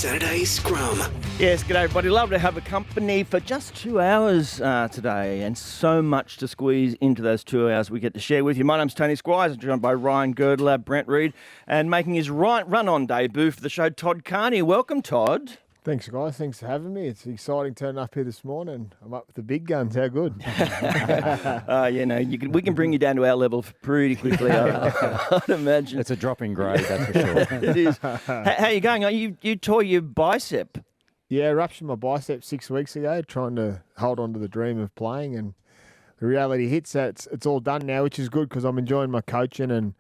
Saturday Scrum. Yes, g'day everybody. Love to have a company for just 2 hours today, and so much to squeeze into those 2 hours we get to share with you. My name's Tony Squires, I'm joined by Ryan Girdler, Brent Read, and making his run-on debut for the show, Todd Carney. Welcome, Todd. Thanks, guys. Thanks for having me. It's exciting turning up here this morning. I'm up with the big guns. How good? We can bring you down to our level pretty quickly, I'd imagine. It's a drop in grade, that's for sure. It is. How are you going? You tore your bicep. Yeah, ruptured my bicep 6 weeks ago, trying to hold on to the dream of playing, and the reality hits that it's all done now, which is good because I'm enjoying my coaching and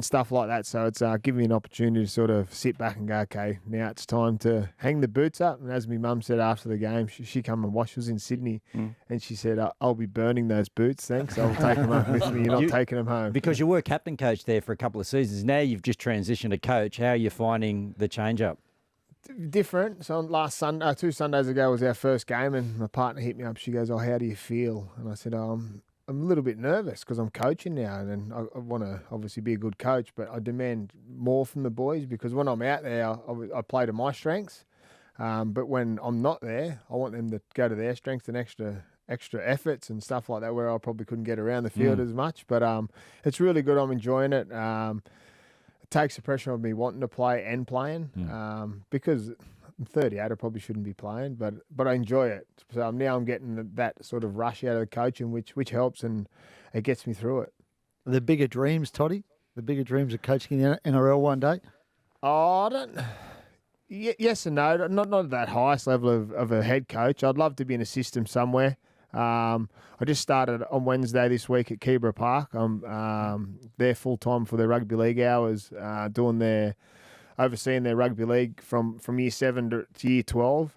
stuff like that. So it's giving me an opportunity to sort of sit back and go, okay, now it's time to hang the boots up. And as my mum said after the game, she come and watched. She was in Sydney, and she said, I'll be burning those boots, thanks. I'll take them home with me. You're not taking them home. Because you were captain coach there for a couple of seasons. Now you've just transitioned to coach. How are you finding the change-up? Different. So last Sunday, 2 Sundays ago was our first game, and my partner hit me up. She goes, how do you feel? And I said, I'm a little bit nervous because I'm coaching now, and I want to obviously be a good coach, but I demand more from the boys because when I'm out there, I play to my strengths. But when I'm not there, I want them to go to their strengths and extra efforts and stuff like that, where I probably couldn't get around the field as much. But it's really good. I'm enjoying it. It takes the pressure off me wanting to play and playing because I'm 38, I probably shouldn't be playing, but I enjoy it. So I'm getting that sort of rush out of the coaching, which helps, and it gets me through it. The bigger dreams, Toddy? The bigger dreams of coaching in the NRL one day? Oh, I don't... Yes and no. Not at that highest level of a head coach. I'd love to be in a system somewhere. I just started on Wednesday this week at Keebra Park. I'm there full-time for their rugby league hours, overseeing their rugby league from year 7 to year 12,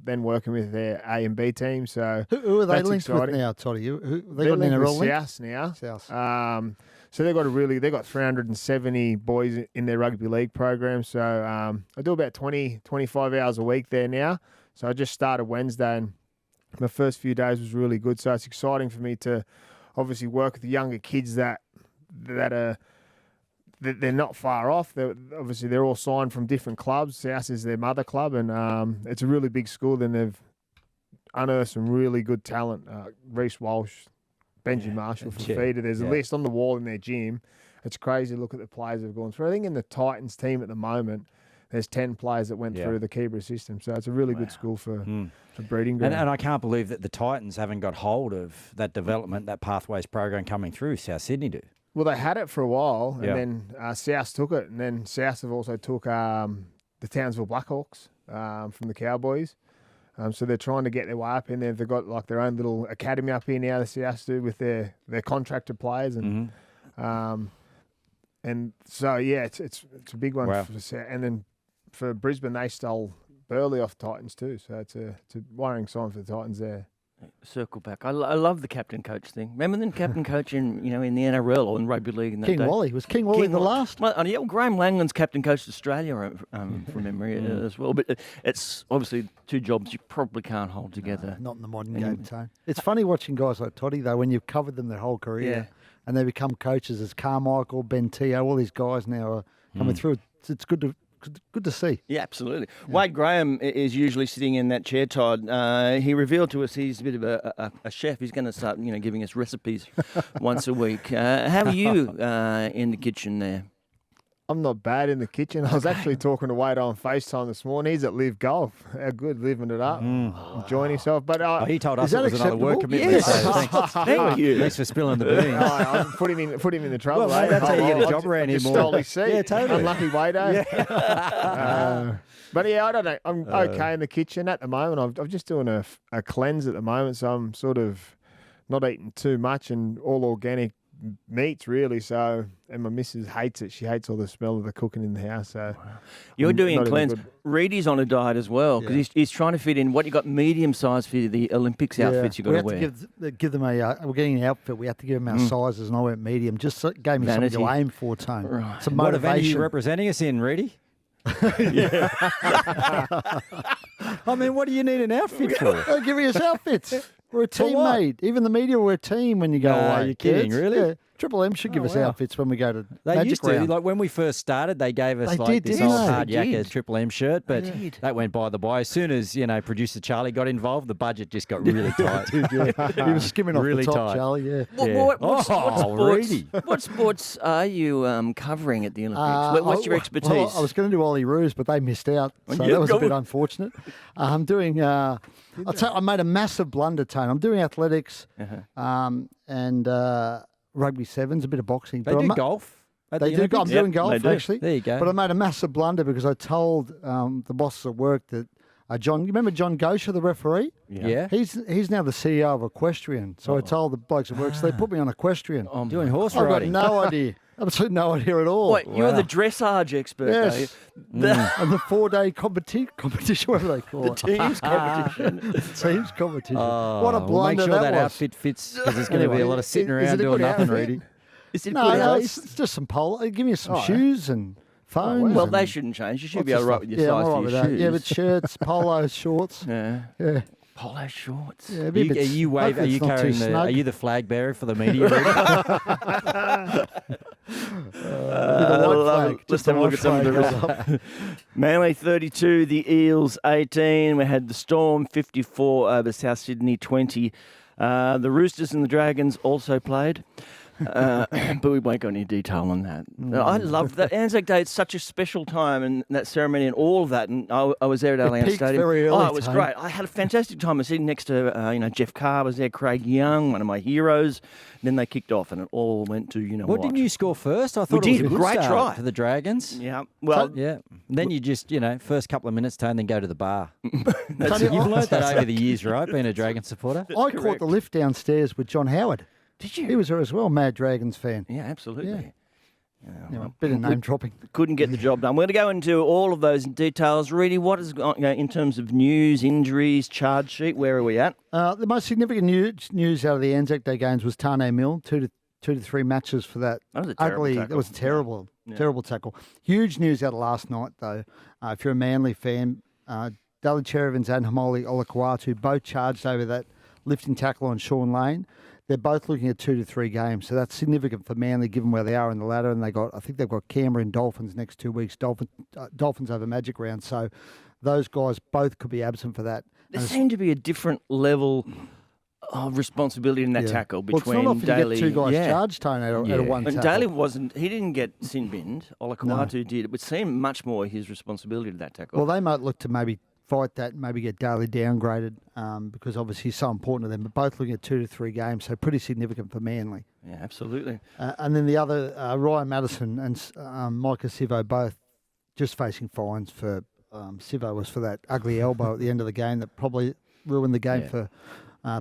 then working with their A and B team. So who are they linked exciting. with now, Toddy? They're got linked an with NRL link? South now. South. So they've got 370 boys in their rugby league program. So I do about 20, 25 hours a week there now. So I just started Wednesday, and my first few days was really good. So it's exciting for me to obviously work with the younger kids that are... They're not far off. They're all signed from different clubs. South is their mother club, and it's a really big school. Then they've unearthed some really good talent. Reece Walsh, Benji Marshall from Feeder. There's a list on the wall in their gym. It's crazy to look at the players they've gone through. I think in the Titans team at the moment, there's 10 players that went through the Keebra system. So it's a really good school for breeding ground. And I can't believe that the Titans haven't got hold of that development, that Pathways program coming through. South Sydney do. Well, they had it for a while, and then South took it, and then South have also took the Townsville Blackhawks from the Cowboys. So they're trying to get their way up in there. They've got like their own little academy up here now, the South do, with their contracted players, and so it's a big one for South. And then for Brisbane, they stole Burley off Titans too, so it's a worrying sign for the Titans there. Circle back. I love the captain coach thing. Remember the captain coach in the NRL or in rugby league in that King day? Wally. Was King Wally the last? Well, Graham Langland's captain coached Australia from memory as well. But it's obviously two jobs you probably can't hold together. Not in the modern game, Tone. It's funny watching guys like Toddy though when you've covered them their whole career and they become coaches as Carmichael, Ben Teo, all these guys now are coming through. It's good to see. Yeah, absolutely. Yeah. Wade Graham is usually sitting in that chair, Todd. He revealed to us he's a bit of a chef. He's going to start, giving us recipes once a week. How are you in the kitchen there? I'm not bad in the kitchen. I was actually talking to Wade on FaceTime this morning. He's at Live Golf. How good, living it up, enjoying himself. But he told us it was another work commitment. Yes. So Thank you. Thanks for spilling the beans. I put him in the trouble. Well, mate, that's how you get a job around here more. Stole his seat. Yeah, totally. Unlucky Wade. But yeah, I don't know. I'm okay in the kitchen at the moment. I'm just doing a cleanse at the moment, so I'm sort of not eating too much and all organic meats really. So, and my missus hates it. She hates all the smell of the cooking in the house. So you're doing a cleanse. Reedy's on a diet as well because he's trying to fit in. What you got medium size for the Olympics outfits you got to wear. We have to give them we're getting an outfit. We have to give them our sizes, and I went medium. Just gave me something to aim for, Tone. Right. Some What motivation. event are you representing us in, Reedy? I mean, what do you need an outfit for? They're giving us outfits. We're a team, mate. Even the media, we're a team when you go away. You're kidding, really? Yeah. Triple M should give us wow. outfits when we go to They Magic used to. Round. Like when we first started, they gave us They like did, this didn't old they? hard They yakka did. Triple M shirt, but did. that went by the by. As soon as, producer Charlie got involved, the budget just got really tight. He was skimming off Really the top, tight. Charlie, yeah. What sports are you covering at the Olympics? What's your expertise? Well, I was going to do Ollie Roos, but they missed out, so you that was a go. bit unfortunate. I'm doing. I made a massive blunder, Tone. I'm doing athletics, and rugby sevens, a bit of boxing. They but do I'm- golf. At They the do. Olympics? I'm doing they golf do. actually. There you go. But I made a massive blunder because I told the bosses at work that John. You remember John Gosher, the referee? Yeah. He's now the CEO of Equestrian. So I told the blokes at work, so they put me on Equestrian. Doing horse I've got riding. no idea. Absolutely no idea at all. Wait, you're the dressage expert, Yes. are you? And the 4-day competition, whatever they call The it. team's competition. Team's competition. Oh, What a we'll blunder make sure that was. outfit fits because there's going to be a lot of sitting Is around it a doing good nothing, outfit? Reedy. Is it No, good no, taste? it's just some polo. Give me some shoes and phones. Well, and they shouldn't change. You should lots be of all right stuff. with your Yeah, size I'm all for right your with that. shoes. Yeah, but shirts, polos, shorts. Yeah. Yeah. Polo shorts. Yeah, Are you hopefully it's not too carrying snug. are you the flag bearer for the media? Reedy? flag, Let's just have a the look at some of the white flag results. Manly 32, the Eels 18. We had the Storm 54 over South Sydney 20. The Roosters and the Dragons also played. But we won't go into detail on that. I love that. Anzac Day, it's such a special time and that ceremony and all of that. And I was there at Allianz peaked Stadium. very early, It was Tone. great. I had a fantastic time. I was sitting next to, Jeff Carr was there, Craig Young, one of my heroes. And then they kicked off and it all went to, Well, didn't you score first? I thought it was did. a good Great start try. for the Dragons. Yeah. Well, Yeah. Then you just, first couple of minutes, Tone, then go to the bar. Tony, You've learned that over the years, right, being a Dragon supporter? I caught the lift downstairs with John Howard. did you? He was there as well, Mad Dragons fan. Yeah, absolutely. Yeah, bit of name dropping. Couldn't get the job done. We're going to go into all of those details. Reedy, what is in terms of news, injuries, charge sheet? Where are we at? The most significant news out of the Anzac Day games was Tane Mill, two to three matches for that. That was a terrible ugly. tackle. That was terrible, terrible tackle. Huge news out of last night though. If you're a Manly fan, Dally Cherevins and Hamoli Olakwatu both charged over that lifting tackle on Sean Lane. They're both looking at 2 to 3 games, so that's significant for Manly given where they are in the ladder. And I think they've got Canberra and Dolphins next 2 weeks. Dolphins over Magic Round, so those guys both could be absent for that. There And seemed to be a different level of responsibility in that yeah. tackle Well, it's between not often Daly. you get 2 guys charged, Tone, at a one And tackle. Daly wasn't. He didn't get sin binned. Olakwatu did. It would seem much more his responsibility to that tackle. Well, they might look to maybe fight that and maybe get Daly downgraded because obviously he's so important to them. But both looking at 2 to 3 games, so pretty significant for Manly. yeah, absolutely. And then the other, Ryan Madison and Maika Sivo both just facing fines for, Sivo was for that ugly elbow at the end of the game that probably ruined the game for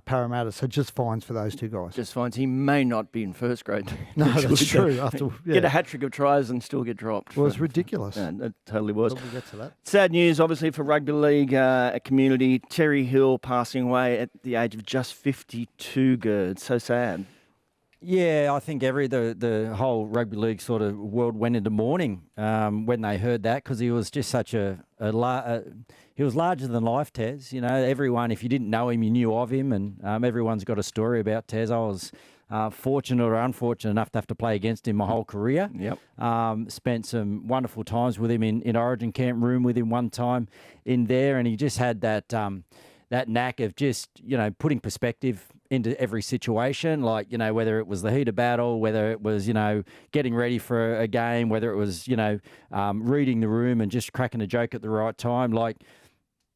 Parramatta. So just fines for those 2 guys. Just finds he may not be in first grade. No, that's true. After Get a hat trick of tries and still get dropped. Well, it's ridiculous. Yeah, it totally was. But we'll get to that. Sad news, obviously, for rugby league community. Terry Hill passing away at the age of just 52. Gerd, so sad. Yeah, I think the whole rugby league sort of world went into mourning when they heard that because he was just such he was larger than life, Tez. Everyone, if you didn't know him, you knew of him, and everyone's got a story about Tez. I was fortunate or unfortunate enough to have to play against him my whole career. Yep. Spent some wonderful times with him in Origin camp, room with him one time in there, and he just had that knack of just, putting perspective into every situation, like, whether it was the heat of battle, whether it was, getting ready for a game, whether it was, reading the room and just cracking a joke at the right time. Like,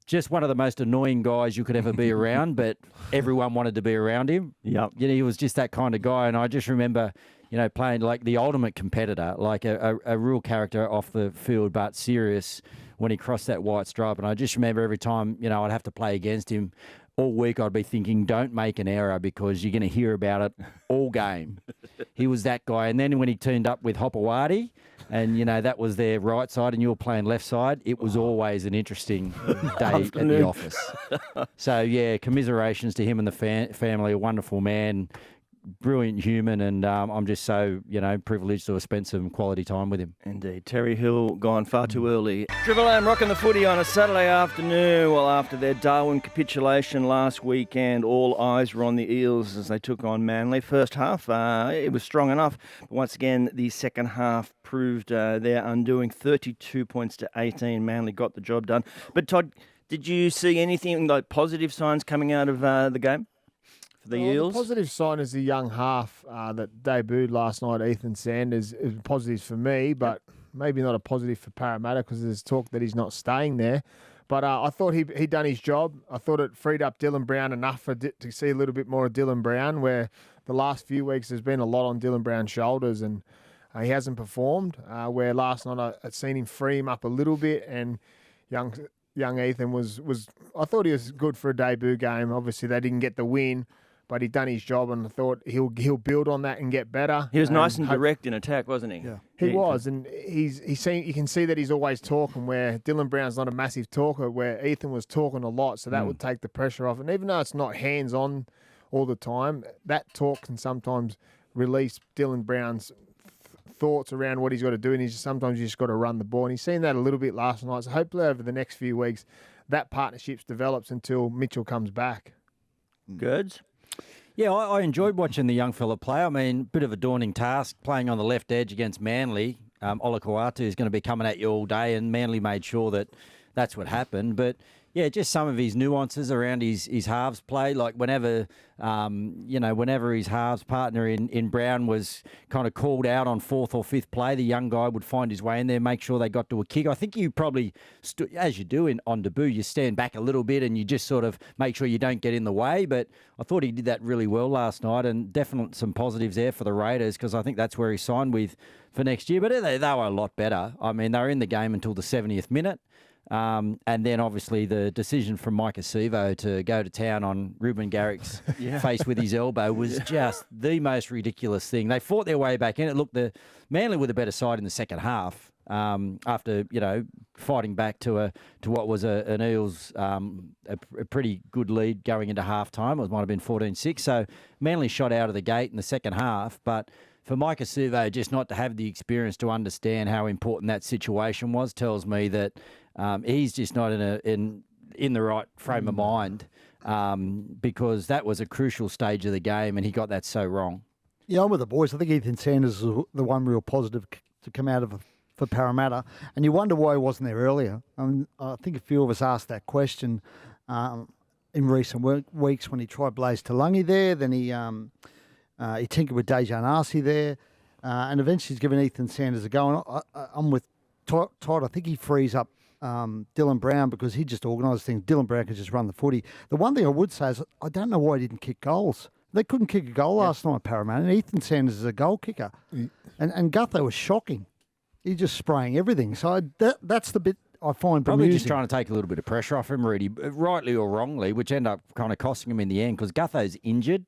just one of the most annoying guys you could ever be around, but everyone wanted to be around him. Yep. He was just that kind of guy. And I just remember, playing like the ultimate competitor, like a real character off the field, but serious when he crossed that white stripe. And I just remember every time, I'd have to play against him all week, I'd be thinking, don't make an error because you're going to hear about it all game. He was that guy. And then when he turned up with Hopewadi, and, that was their right side and you were playing left side, it was always an interesting day at the office. So, yeah, commiserations to him and the family, a wonderful man. brilliant human, and I'm just so, privileged to have spent some quality time with him. Indeed. Terry Hill gone far too early. Triple M rocking the footy on a Saturday afternoon. Well, after their Darwin capitulation last weekend, all eyes were on the Eels as they took on Manly. First half, it was strong enough. But once again, the second half proved their undoing. 32 points to 18. Manly got the job done. But Todd, did you see anything like positive signs coming out of the game? The Eels? The positive sign is the young half that debuted last night, Ethan Sanders, is positive for me, but maybe not a positive for Parramatta because there's talk that he's not staying there. But I thought he'd done his job. I thought it freed up Dylan Brown enough to see a little bit more of Dylan Brown, where the last few weeks there's been a lot on Dylan Brown's shoulders and he hasn't performed, where last night I'd seen him free him up a little bit, and young Ethan was I thought he was good for a debut game. Obviously they didn't get the win, but he'd done his job, and I thought he'll build on that and get better. He was nice and direct in attack, wasn't he? Yeah. He was, and you can see that he's always talking, where Dylan Brown's not a massive talker, where Ethan was talking a lot, so that would take the pressure off. And even though it's not hands-on all the time, that talk can sometimes release Dylan Brown's thoughts around what he's got to do, and sometimes you just got to run the ball. And he's seen that a little bit last night, so hopefully over the next few weeks that partnership develops until Mitchell comes back. Goods? Yeah, I enjoyed watching the young fella play. I mean, bit of a daunting task playing on the left edge against Manly. Olakuatu is going to be coming at you all day, and Manly made sure that that's what happened. But yeah, just some of his nuances around his halves play. Like whenever his halves partner in Brown was kind of called out on fourth or fifth play, the young guy would find his way in there, make sure they got to a kick. I think you probably, as you do on debut, you stand back a little bit and you just sort of make sure you don't get in the way. But I thought he did that really well last night, and definitely some positives there for the Raiders, because I think that's where he signed with for next year. But they were a lot better. I mean, they were in the game until the 70th minute. And then obviously the decision from Maika Sivo to go to town on Ruben Garrick's face with his elbow was just the most ridiculous thing. They fought their way back in. It looked Manly were the better side in the second half, after fighting back to what was an Eels a pretty good lead going into half time. It might have been 14-6. So Manly shot out of the gate in the second half, but for Maika Sivo just not to have the experience to understand how important that situation was tells me that he's just not in the right frame of mind, because that was a crucial stage of the game and he got that so wrong. Yeah, I'm with the boys. I think Ethan Sanders is the one real positive to come out of for Parramatta, and you wonder why he wasn't there earlier. I think a few of us asked that question in recent weeks when he tried Blaise Talangi there, then he tinkered with Dejan Arce there, and eventually he's given Ethan Sanders a go. And I'm with Todd. I think he frees up Dylan Brown because he just organises things. Dylan Brown can just run the footy. The one thing I would say is I don't know why he didn't kick goals. They couldn't kick a goal last night, Parramatta, and Ethan Sanders is a goal kicker. And Gutho was shocking. He's just spraying everything. So that's the bit I find probably bemusing. Just trying to take a little bit of pressure off him, Reedy, rightly or wrongly, which ended up kind of costing him in the end because Gutho's injured.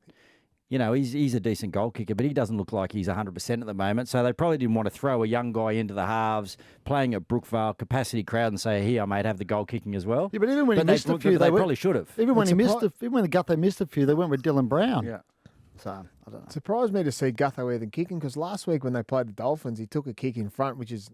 He's a decent goal kicker, but he doesn't look like he's 100% at the moment. So they probably didn't want to throw a young guy into the halves, playing at Brookvale, capacity crowd, and say, here, mate, have the goal kicking as well. Yeah, but even when he missed a few, they probably should have. Even when Gutho missed a few, they went with Dylan Brown. Yeah. So, I don't know. It surprised me to see Gutho even kicking, because last week when they played the Dolphins, he took a kick in front, which is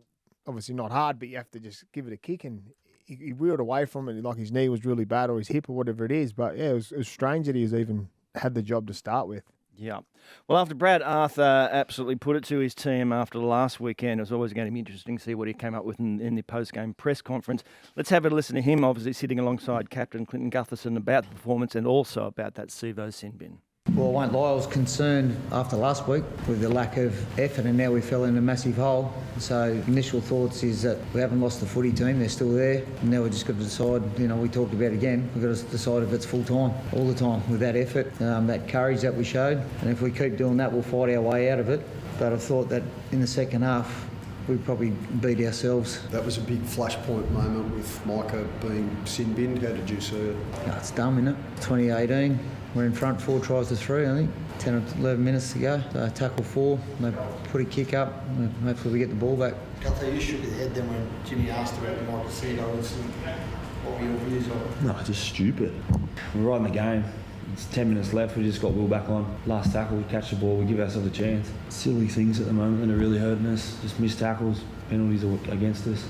obviously not hard, but you have to just give it a kick, and he wheeled away from it like his knee was really bad or his hip or whatever it is. But, yeah, it was strange that he was even had the job to start with. Yeah. Well, after Brad Arthur absolutely put it to his team after the last weekend, it was always going to be interesting to see what he came up with in the post-game press conference. Let's have a listen to him, obviously sitting alongside Captain Clinton Gutherson, about the performance and also about that Sivo sin bin. Well, I won't lie, I was concerned after last week with the lack of effort, and now we fell in a massive hole. So initial thoughts is that we haven't lost the footy team, they're still there. And now we've just got to decide, we talked about it again, we've got to decide if it's full time, all the time, with that effort, that courage that we showed. And if we keep doing that, we'll fight our way out of it. But I thought that in the second half, we probably beat ourselves. That was a big flashpoint moment with Maika being sin binned. How did you see it? It's dumb, isn't it? 2018. We're in front 4 tries to 3, I think. 10 or 11 minutes to go. Tackle 4, they put a kick up, and hopefully we get the ball back. Gutho, you shook your head then when Jimmy asked about Maika Sivo. What were your views on it? No, just stupid. We're right in the game. It's 10 minutes left. We just got Will back on. Last tackle, we catch the ball, we give ourselves a chance. Silly things at the moment that are really hurting us. Just missed tackles, penalties against us.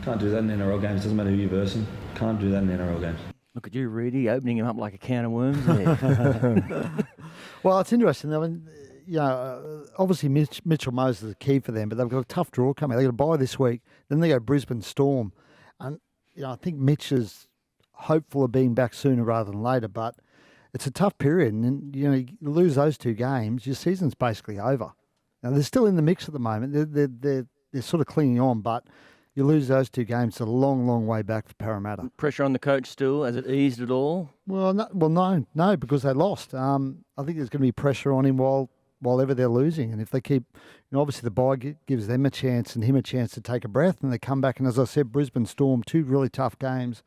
Can't do that in NRL games. Doesn't matter who you're versing. Can't do that in NRL games. Look at you, Reedy, opening him up like a can of worms there. Well, it's interesting. I mean, obviously Mitchell Moses is key for them, but they've got a tough draw coming. They've got to bye this week. Then they go Brisbane Storm. And, I think Mitch is hopeful of being back sooner rather than later, but it's a tough period. And, you lose those 2 games, your season's basically over. Now, they're still in the mix at the moment. They're sort of clinging on, but you lose those 2 games, it's a long, long way back for Parramatta. Pressure on the coach still? Has it eased at all? Well, no, because they lost. I think there's going to be pressure on him while ever they're losing. And if they keep, obviously the bye gives them a chance and him a chance to take a breath, and they come back. And as I said, Brisbane Storm, 2 really tough games.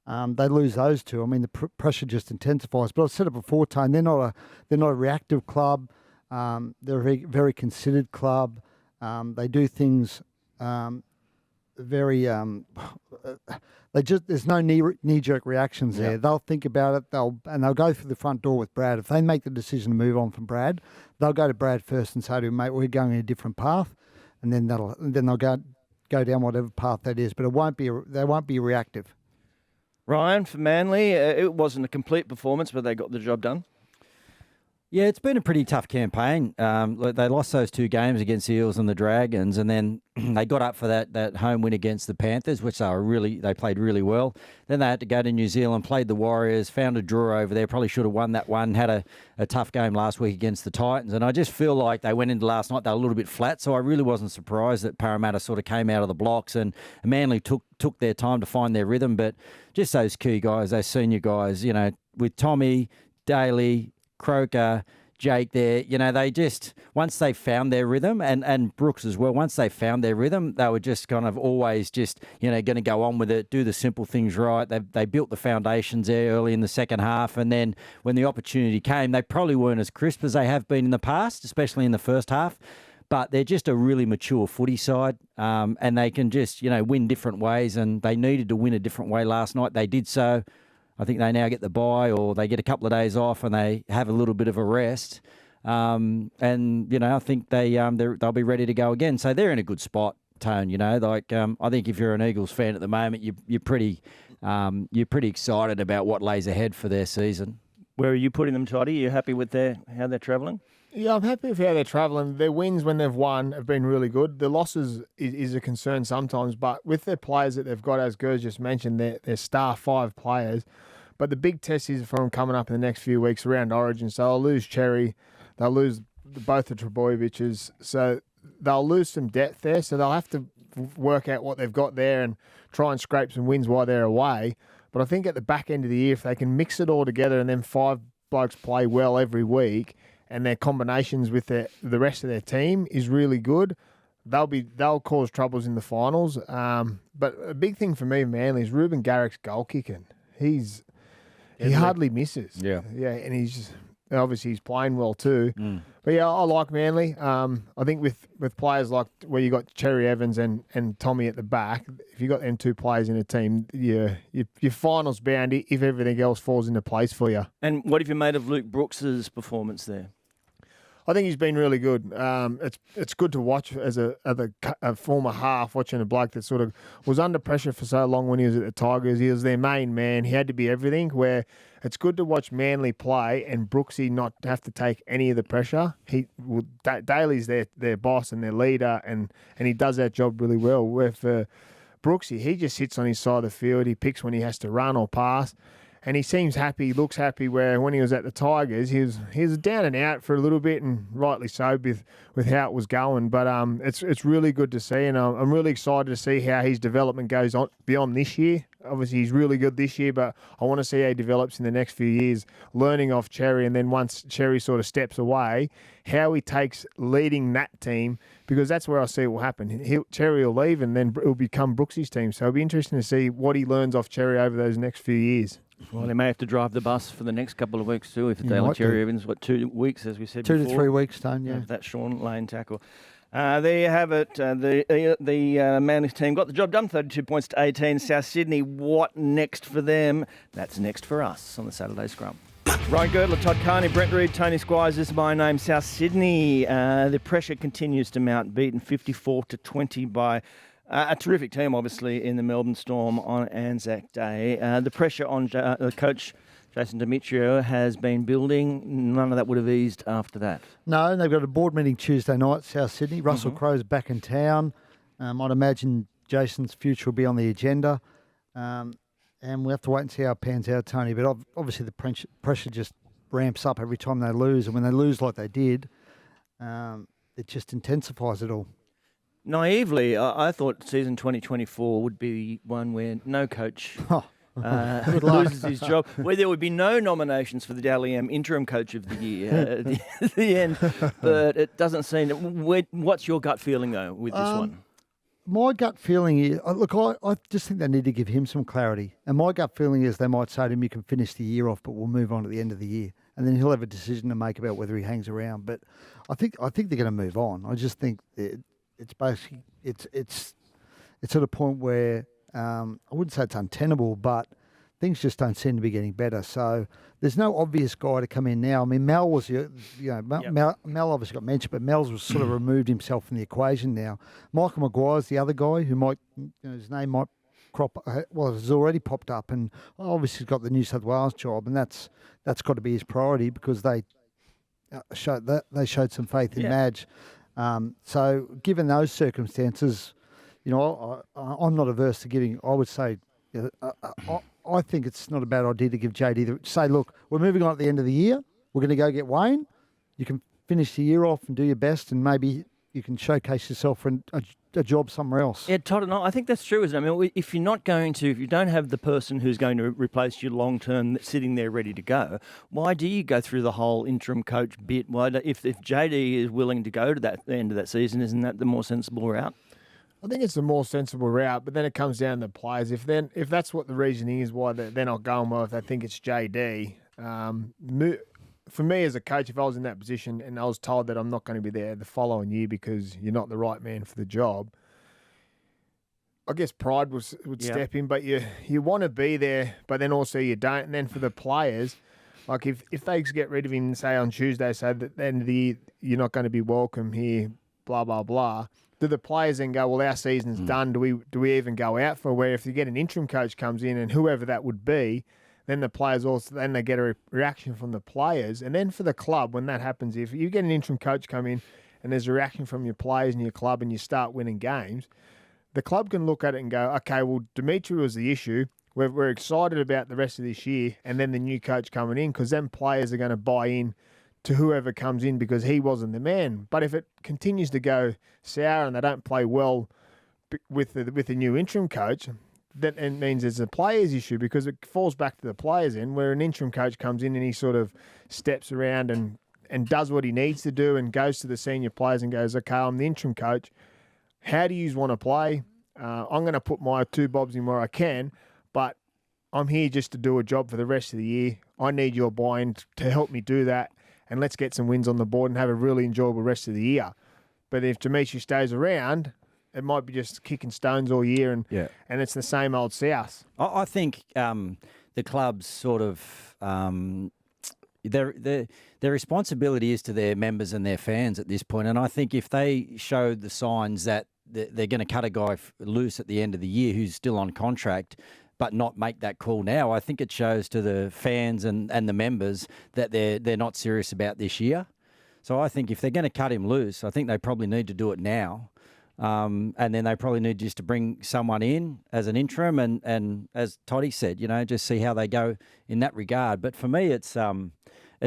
They lose those 2. I mean, the pressure just intensifies. But I've said it before, Tone, they're not a reactive club. They're a very, very considered club. They do things very. There's no knee-jerk reactions there. Yep. They'll think about it. They'll go through the front door with Brad. If they make the decision to move on from Brad, they'll go to Brad first and say to him, "Mate, we're going in a different path," and then they'll go down whatever path that is. But they won't be reactive. Ryan, for Manly, it wasn't a complete performance, but they got the job done. Yeah, it's been a pretty tough campaign. They lost those 2 games against the Eels and the Dragons, and then they got up for that home win against the Panthers, which they played really well. Then they had to go to New Zealand, played the Warriors, found a draw over there, probably should have won that one, had a tough game last week against the Titans, and I just feel like they went into last night, they were a little bit flat, so I really wasn't surprised that Parramatta sort of came out of the blocks, and Manly took their time to find their rhythm, but just those key guys, those senior guys, with Tommy, Daly, Croker, Jake there, they just, once they found their rhythm, and Brooks as well, once they found their rhythm, they were just kind of always just, going to go on with it, do the simple things right. They built the foundations there early in the second half, and then when the opportunity came, they probably weren't as crisp as they have been in the past, especially in the first half. But they're just a really mature footy side, and they can just, win different ways, and they needed to win a different way last night. They did so. I think they now get the bye, or they get a couple of days off and they have a little bit of a rest. And I think they'll be ready to go again. So they're in a good spot, Tone. I think if you're an Eagles fan at the moment, you're pretty excited about what lays ahead for their season. Where are you putting them, Toddy? Are you happy with how they're travelling? Yeah, I'm happy with how they're travelling. Their wins when they've won have been really good. The losses is a concern sometimes, but with their players that they've got, as Gers just mentioned, they're star 5 players. But the big test is for them coming up in the next few weeks around Origin. So they'll lose Cherry, they'll lose both the Trebojeviches, so they'll lose some depth there. So they'll have to work out what they've got there and try and scrape some wins while they're away. But I think at the back end of the year, if they can mix it all together and then 5 blokes play well every week, and their combinations with the rest of their team is really good, they'll cause troubles in the finals. But a big thing for me, Manly, is Ruben Garrick's goal kicking. He hardly misses. Yeah, and he's playing well too. But yeah, I like Manly. I think with players like where you got Cherry Evans and Tommy at the back, if you got them 2 players in a team, your finals bound if everything else falls into place for you. And what have you made of Luke Brooks's performance there? I think he's been really good. It's good to watch as a former half, watching a bloke that sort of was under pressure for so long when he was at the Tigers. He was their main man. He had to be everything, where it's good to watch Manly play and Brooksy not have to take any of the pressure. Daly's their boss and their leader, and he does that job really well. Where for Brooksy, he just sits on his side of the field. He picks when he has to run or pass. And he seems happy, looks happy, where when he was at the Tigers, he was down and out for a little bit, and rightly so with how it was going. But it's really good to see, and I'm really excited to see how his development goes on beyond this year. Obviously, he's really good this year, but I want to see how he develops in the next few years, learning off Cherry, and then once Cherry sort of steps away, how he takes leading that team, because that's where I see it will happen. Cherry will leave, and then it will become Brooksy's team. So it'll be interesting to see what he learns off Cherry over those next few years. Well, they may have to drive the bus for the next couple of weeks too. If Dale and Cherry Evans, 2 weeks, as we said 2 before. to 3 weeks, Tone, yeah. That Sean Lane tackle. There you have it. The Manly team got the job done, 32 points to 18. South Sydney, what next for them? That's next for us on the Saturday Scrum. Ryan Girdler, Todd Carney, Brent Read, Tony Squires. This is my name. South Sydney. The pressure continues to mount, beaten 54-20 by a terrific team, obviously, in the Melbourne Storm on Anzac Day. The pressure on coach Jason Demetriou has been building. None of that would have eased after that. No, they've got a board meeting Tuesday night, South Sydney. Russell Crowe's back in town. I'd imagine Jason's future will be on the agenda. And we'll have to wait and see how it pans out, Tony. But obviously the pressure just ramps up every time they lose. And when they lose like they did, it just intensifies it all. Naively, I thought season 2024 would be one where no coach loses his job, where there would be no nominations for the Dally M interim coach of the year at the end. But it doesn't seem... What's your gut feeling, though, with this one? My gut feeling is, look, I just think they need to give him some clarity. And my gut feeling is they might say to him, you can finish the year off, but we'll move on at the end of the year. And then he'll have a decision to make about whether he hangs around. But I think they're going to move on. I just think it's basically, it's at a point where, I wouldn't say it's untenable, but things just don't seem to be getting better. So there's no obvious guy to come in now. I mean, Mel was, Mel obviously got mentioned, but Mel's was sort of removed himself from the equation now. Michael Maguire's the other guy who might, his name might crop, well, it's already popped up, and obviously he's got the New South Wales job, and that's got to be his priority because they showed some faith in Madge. So given those circumstances, I'm not averse to giving, I would say, I think it's not a bad idea to give JD say, look, we're moving on at the end of the year. We're going to go get Wayne. You can finish the year off and do your best, and maybe you can showcase yourself for a job somewhere else. Yeah, Todd, and I think that's true, isn't it? I mean, if you don't have the person who's going to replace you long term sitting there ready to go, why do you go through the whole interim coach bit? If JD is willing to go to the end of that season, isn't that the more sensible route? I think it's a more sensible route, but then it comes down to the players. If that's what the reasoning is why they're not going well, if they think it's JD, for me as a coach, if I was in that position and I was told that I'm not going to be there the following year because you're not the right man for the job, I guess pride would step in. But you want to be there, but then also you don't. And then for the players, like if they get rid of him, say on Tuesday, say that then you're not going to be welcome here, blah blah blah. Do the players then go, well, our season's done? Do we even go out for? Where if you get an interim coach comes in and whoever that would be, then the players also then they get a reaction from the players, and then for the club when that happens, if you get an interim coach come in and there's a reaction from your players and your club and you start winning games, the club can look at it and go, okay, well, Demetriou was the issue. We're excited about the rest of this year, and then the new coach coming in because then players are going to buy in to whoever comes in because he wasn't the man. But if it continues to go sour and they don't play well with the new interim coach, that it means it's a players' issue because it falls back to the players in where an interim coach comes in and he sort of steps around and does what he needs to do and goes to the senior players and goes, okay, I'm the interim coach. How do you want to play? I'm going to put my two bobs in where I can, but I'm here just to do a job for the rest of the year. I need your buy-in to help me do that. And let's get some wins on the board and have a really enjoyable rest of the year. But if Demetriou stays around, it might be just kicking stones all year, and it's the same old South. I think the club's sort of their responsibility is to their members and their fans at this point. And I think if they show the signs that they're going to cut a guy loose at the end of the year who's still on contract, but not make that call now, I think it shows to the fans and the members that they're not serious about this year. So I think if they're going to cut him loose, I think they probably need to do it now. And then they probably need just to bring someone in as an interim and as Toddy said, just see how they go in that regard. But for me, it's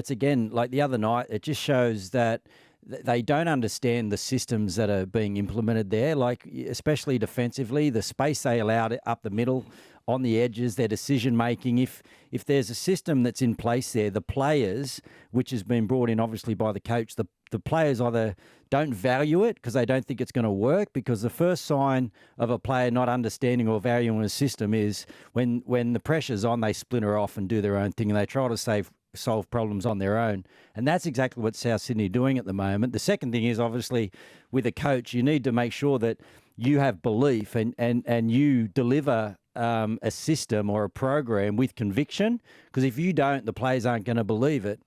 again, like the other night, it just shows that they don't understand the systems that are being implemented there, like especially defensively, the space they allowed up the middle, on the edges, their decision-making. If there's a system that's in place there, the players, which has been brought in obviously by the coach, the players either don't value it because they don't think it's going to work, because the first sign of a player not understanding or valuing a system is when the pressure's on, they splinter off and do their own thing and they try to solve problems on their own. And that's exactly what South Sydney are doing at the moment. The second thing is obviously with a coach, you need to make sure that you have belief and you deliver a system or a program with conviction, because if you don't, the players aren't going to believe it.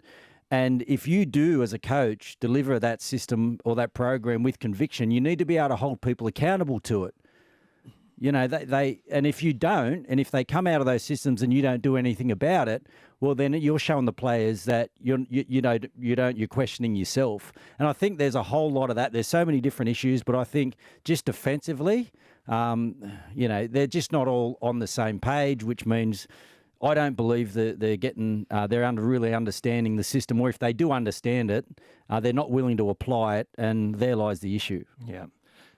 And if you do, as a coach, deliver that system or that program with conviction, you need to be able to hold people accountable to it. You know, and if you don't, and if they come out of those systems and you don't do anything about it, well, then you're showing the players that you're questioning yourself. And I think there's a whole lot of that. There's so many different issues, but I think just defensively, they're just not all on the same page, which means I don't believe that they're really understanding the system, or if they do understand it, they're not willing to apply it, and there lies the issue. Yeah.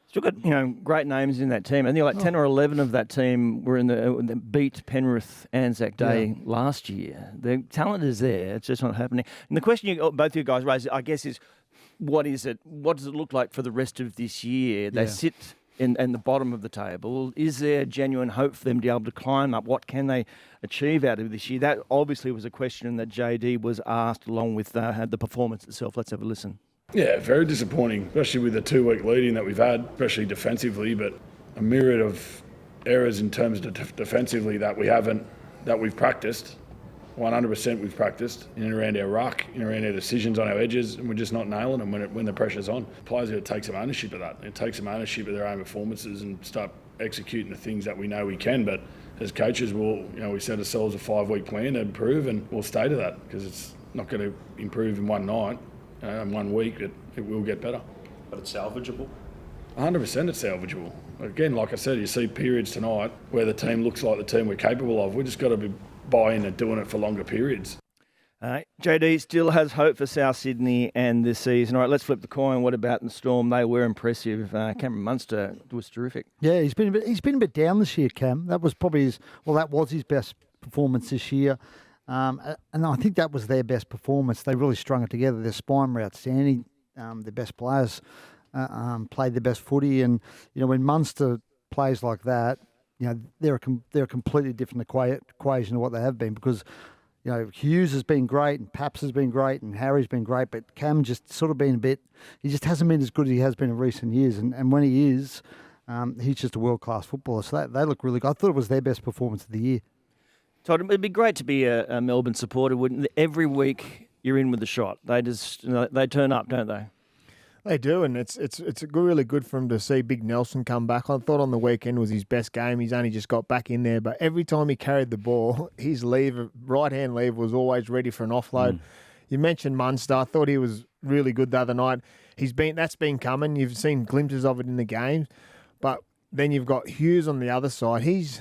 Still got great names in that team. I think like 10 or 11 of that team were in the beat Penrith Anzac Day last year. The talent is there. It's just not happening. And the question both of you guys raised, I guess, is what is it? What does it look like for the rest of this year? They sit in the bottom of the table. Is there genuine hope for them to be able to climb up? What can they achieve out of this year? That obviously was a question that JD was asked along with the performance itself. Let's have a listen. Yeah, very disappointing, especially with the 2-week leading that we've had, especially defensively, but a myriad of errors in terms of defensively that we've practiced. 100% we've practiced in and around our ruck, in and around our decisions on our edges, and we're just not nailing them when the pressure's on. Players got to take some ownership of that. It takes some ownership of their own performances and start executing the things that we know we can. But as coaches, we set ourselves a 5-week plan to improve, and we'll stay to that because it's not going to improve in one night. In 1 week, it will get better. But it's salvageable? 100% it's salvageable. Again, like I said, you see periods tonight where the team looks like the team we're capable of. We've just got to be buying and doing it for longer periods. JD still has hope for South Sydney and this season. All right, let's flip the coin. What about the Storm? They were impressive. Cameron Munster was terrific. Yeah, he's been a bit down this year, Cam. That was probably his best performance this year. And I think that was their best performance. They really strung it together. Their spine were outstanding. Their best players played their best footy. And, when Munster plays like that, they're a completely different equation to what they have been because, Hughes has been great and Paps has been great and Harry's been great, but Cam just sort of been he just hasn't been as good as he has been in recent years. And when he is, he's just a world-class footballer. So they look really good. I thought it was their best performance of the year. Todd, it'd be great to be a Melbourne supporter, wouldn't it? Every week you're in with the shot. They just they turn up, don't they? They do, and it's really good for him to see Big Nelson come back. I thought on the weekend was his best game. He's only just got back in there, but every time he carried the ball, his right-hand lever was always ready for an offload. You mentioned Munster. I thought he was really good the other night. That's been coming. You've seen glimpses of it in the game, but then you've got Hughes on the other side. He's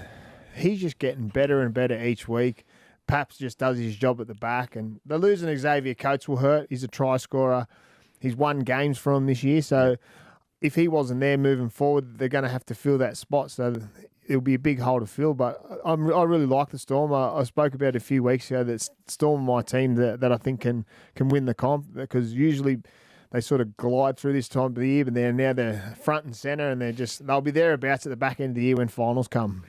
just getting better and better each week. Paps just does his job at the back. And the losing Xavier Coates will hurt. He's a try scorer. He's won games for him this year. So if he wasn't there moving forward, they're going to have to fill that spot. So it'll be a big hole to fill. But I really like the Storm. I spoke about it a few weeks ago that Storm are my team that I think can win the comp because usually they sort of glide through this time of the year, but they're front and centre and they'll be thereabouts at the back end of the year when finals come.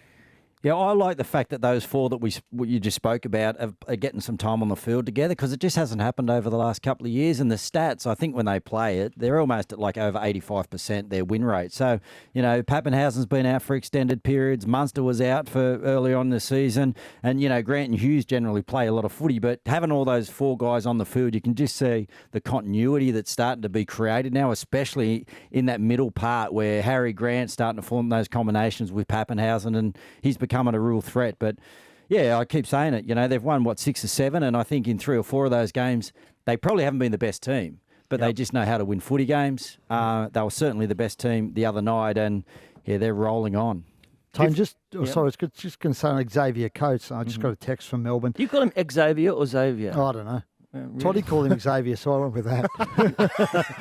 Yeah, I like the fact that those four that you just spoke about are getting some time on the field together because it just hasn't happened over the last couple of years. And the stats, I think when they play it, they're almost at like over 85% their win rate. So, Pappenhausen's been out for extended periods. Munster was out for early on the season. And, Grant and Hughes generally play a lot of footy. But having all those four guys on the field, you can just see the continuity that's starting to be created now, especially in that middle part where Harry Grant's starting to form those combinations with Pappenhausen and he's becoming a real threat. But yeah, I keep saying it, they've won 6 or 7 and I think in 3 or 4 of those games they probably haven't been the best team, but they just know how to win footy games. They were certainly the best team the other night and they're rolling on. Sorry, I was just going to say on Xavier Coates. I just got a text from Melbourne. Do you call him Xavier or Xavier? I don't know. Really? Toddy called him Xavier, so I went with that.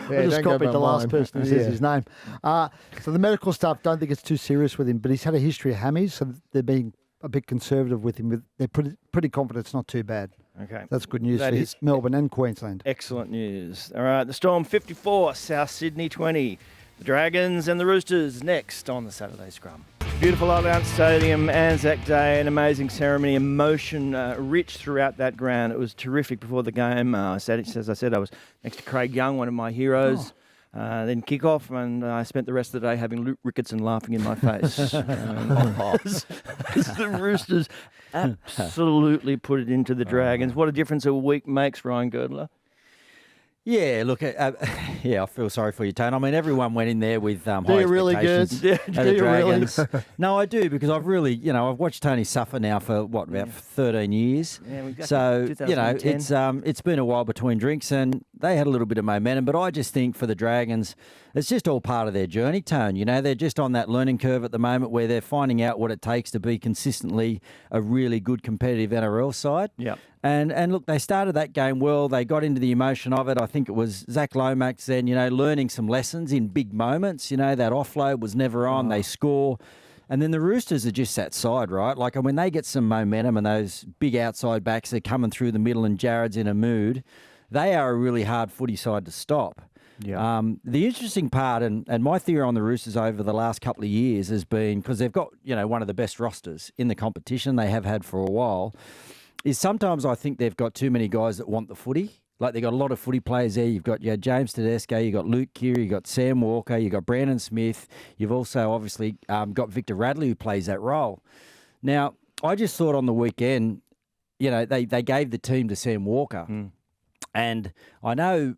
I just copied the last person who says his name. So the medical staff don't think it's too serious with him, but he's had a history of hammies, so they're being a bit conservative with him. They're pretty confident it's not too bad. Okay. That's good news for Melbourne and Queensland. Excellent news. All right, the Storm 54, South Sydney 20. The Dragons and the Roosters next on the Saturday Scrum. Beautiful Old Ounce Stadium, Anzac Day, an amazing ceremony, emotion rich throughout that ground. It was terrific before the game. As I said, I was next to Craig Young, one of my heroes. Then kick off, and I spent the rest of the day having Luke Ricketson laughing in my face. As the Roosters absolutely put it into the Dragons. What a difference a week makes, Ryan Girdler. Yeah, look, I feel sorry for you, Tone. I mean, everyone went in there with high you really, expectations Girds? of the Dragons. No, I do, because I've really, I've watched Tony suffer now for, about 13 years. Yeah, we got so, to 2010. it's been a while between drinks, and they had a little bit of momentum. But I just think for the Dragons, it's just all part of their journey, Tone. They're just on that learning curve at the moment where they're finding out what it takes to be consistently a really good competitive NRL side. Yeah. And look, they started that game well. They got into the emotion of it. I think it was Zach Lomax then, learning some lessons in big moments. That offload was never on. They score. And then the Roosters are just that side, right? Like when they get some momentum and those big outside backs are coming through the middle and Jared's in a mood, they are a really hard footy side to stop. Yeah. The interesting part, and my theory on the Roosters over the last couple of years has been, because they've got, one of the best rosters in the competition, they have had for a while, is sometimes I think they've got too many guys that want the footy. Like they've got a lot of footy players there. You've got James Tedesco, you've got Luke Keary, you've got Sam Walker, you've got Brandon Smith. You've also obviously got Victor Radley who plays that role. Now, I just thought on the weekend, they gave the team to Sam Walker. And I know,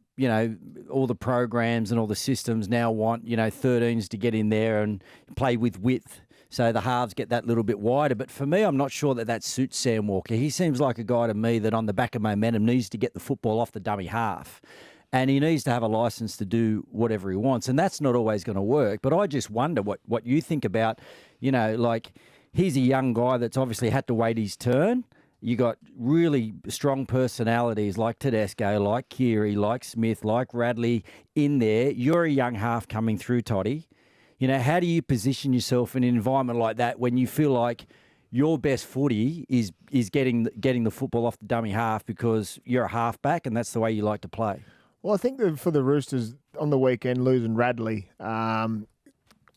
all the programs and all the systems now want, 13s to get in there and play with width. So the halves get that little bit wider. But for me, I'm not sure that suits Sam Walker. He seems like a guy to me that on the back of momentum needs to get the football off the dummy half. And he needs to have a license to do whatever he wants. And that's not always going to work. But I just wonder what you think about, he's a young guy that's obviously had to wait his turn. You got really strong personalities like Tedesco, like Keary, like Smith, like Radley in there. You're a young half coming through, Toddy. How do you position yourself in an environment like that when you feel like your best footy is getting the football off the dummy half because you're a halfback and that's the way you like to play? Well, I think that for the Roosters on the weekend, losing Radley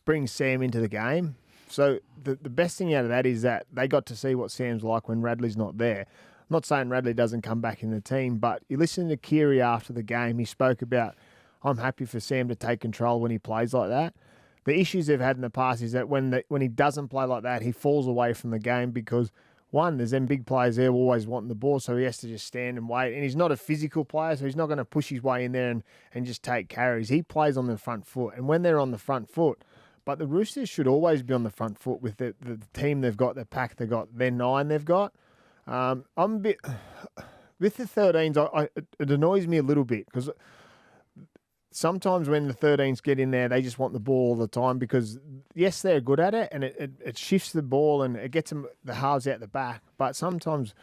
brings Sam into the game. So the best thing out of that is that they got to see what Sam's like when Radley's not there. I'm not saying Radley doesn't come back in the team, but you listen to Keary after the game, he spoke about, I'm happy for Sam to take control when he plays like that. The issues they've had in the past is that when he doesn't play like that, he falls away from the game because, one, there's them big players there always wanting the ball, so he has to just stand and wait. And he's not a physical player, so he's not going to push his way in there and just take carries. He plays on the front foot. And when they're on the front foot, but the Roosters should always be on the front foot with the team they've got, the pack they've got, their 9 they've got. I'm a bit... With the 13s, it annoys me a little bit because... Sometimes when the 13s get in there, they just want the ball all the time because, yes, they're good at it and it shifts the ball and it gets them, the halves out the back. But sometimes,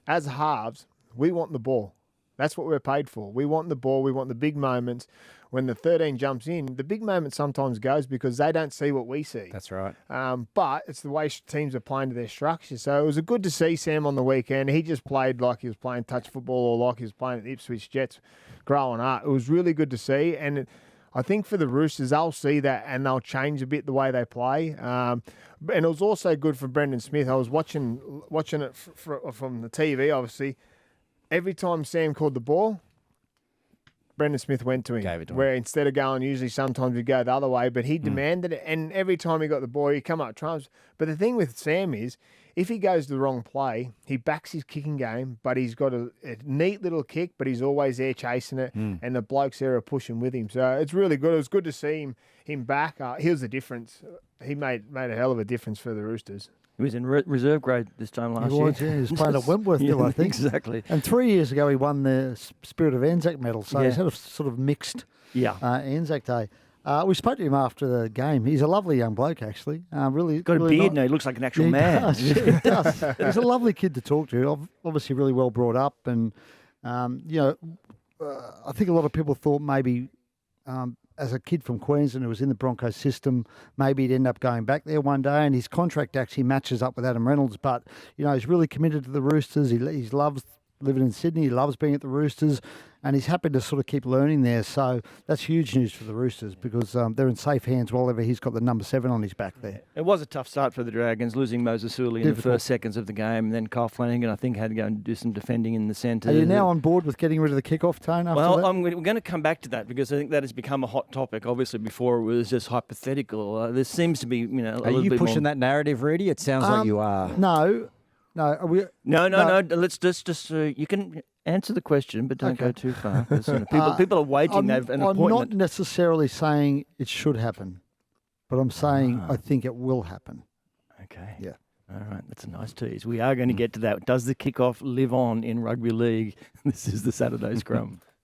as halves, we want the ball. That's what we're paid for. We want the ball. We want the big moments. When the 13 jumps in, the big moment sometimes goes because they don't see what we see. That's right. But it's the way teams are playing to their structure. So it was good to see Sam on the weekend. He just played like he was playing touch football or like he was playing at the Ipswich Jets growing up. It was really good to see. And I think for the Roosters, they'll see that and they'll change a bit the way they play. And it was also good for Brendan Smith. I was watching it from the TV, obviously. Every time Sam called the ball, Brendan Smith went to him. Gave it to him. Where instead of going, usually sometimes we go the other way, but he demanded it. And every time he got the ball, he'd come up trumps. But the thing with Sam is, if he goes the wrong play, he backs his kicking game, but he's got a neat little kick, but he's always there chasing it, and the blokes there are pushing with him. So it's really good. It was good to see him back. He was the difference. He made a hell of a difference for the Roosters. He was in reserve grade this time last year. He was playing at Wentworth still, I think. Exactly. And 3 years ago, he won the Spirit of ANZAC medal. So he's had a sort of mixed ANZAC day. We spoke to him after the game. He's a lovely young bloke, actually. Really got really a beard now. He looks like an actual man. He does. He's a lovely kid to talk to. Obviously, really well brought up. And, I think a lot of people thought maybe as a kid from Queensland who was in the Broncos system, maybe he'd end up going back there one day. And his contract actually matches up with Adam Reynolds. But, he's really committed to the Roosters. He loves living in Sydney. He loves being at the Roosters. and he's happy to sort of keep learning there. So that's huge news for the Roosters because they're in safe hands while ever he's got the number 7 on his back there. It was a tough start for the Dragons, losing Moses Uli in the first seconds of the game, and then Kyle Flanagan, I think, had to go and do some defending in the centre. Are you now on board with getting rid of the kickoff, Tone? Well, we're going to come back to that because I think that has become a hot topic. Obviously, before it was just hypothetical. There seems to be, a little bit more. Are you pushing that narrative, Rudy? It sounds like you are. No. Are we, no. Let's just you can answer the question, but don't go too far. People are waiting. They've an appointment. I'm not necessarily saying it should happen, but I'm saying I think it will happen. Okay. Yeah. All right, that's a nice tease. We are going to get to that. Does the kickoff live on in rugby league? This is the Saturday Scrum.